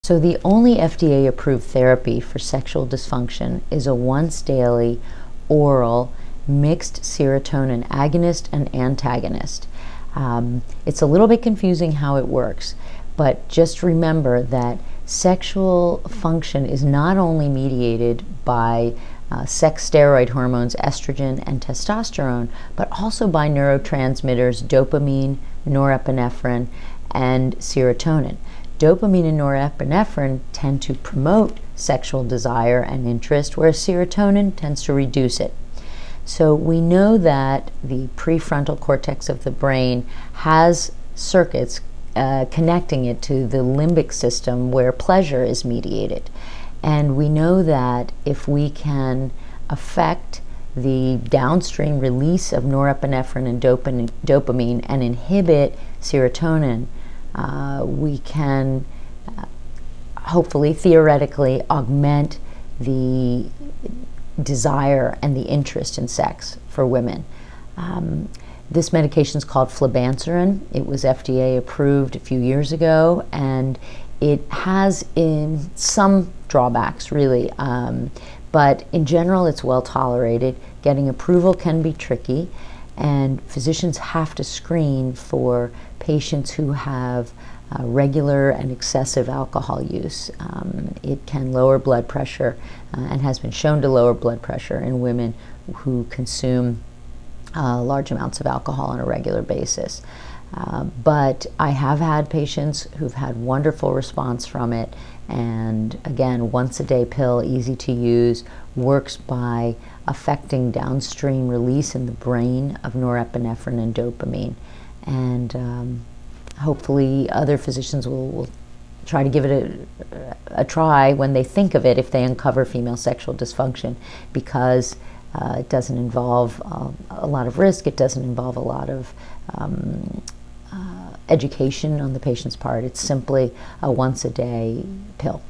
So the only FDA-approved therapy for sexual dysfunction is a once-daily oral mixed serotonin agonist and antagonist. It's a little bit confusing how it works, but just remember that sexual function is not only mediated by sex steroid hormones, estrogen and testosterone, but also by neurotransmitters dopamine, norepinephrine, and serotonin. Dopamine and norepinephrine tend to promote sexual desire and interest, whereas serotonin tends to reduce it. So we know that the prefrontal cortex of the brain has circuits connecting it to the limbic system where pleasure is mediated. And we know that if we can affect the downstream release of norepinephrine and dopamine and inhibit serotonin, we can hopefully, theoretically, augment the desire and the interest in sex for women. This medication is called flibanserin. It was FDA approved a few years ago, and it has some drawbacks, really, but in general it's well tolerated. Getting approval can be tricky, and physicians have to screen for patients who have regular and excessive alcohol use. It can lower blood pressure and has been shown to lower blood pressure in women who consume large amounts of alcohol on a regular basis. But I have had patients who've had wonderful response from it, and again, once a day pill, easy to use, works by affecting downstream release in the brain of norepinephrine and dopamine. And hopefully other physicians will try to give it a try when they think of it, if they uncover female sexual dysfunction, because it doesn't involve a lot of risk, it doesn't involve a lot of education on the patient's part. It's simply a once a day pill.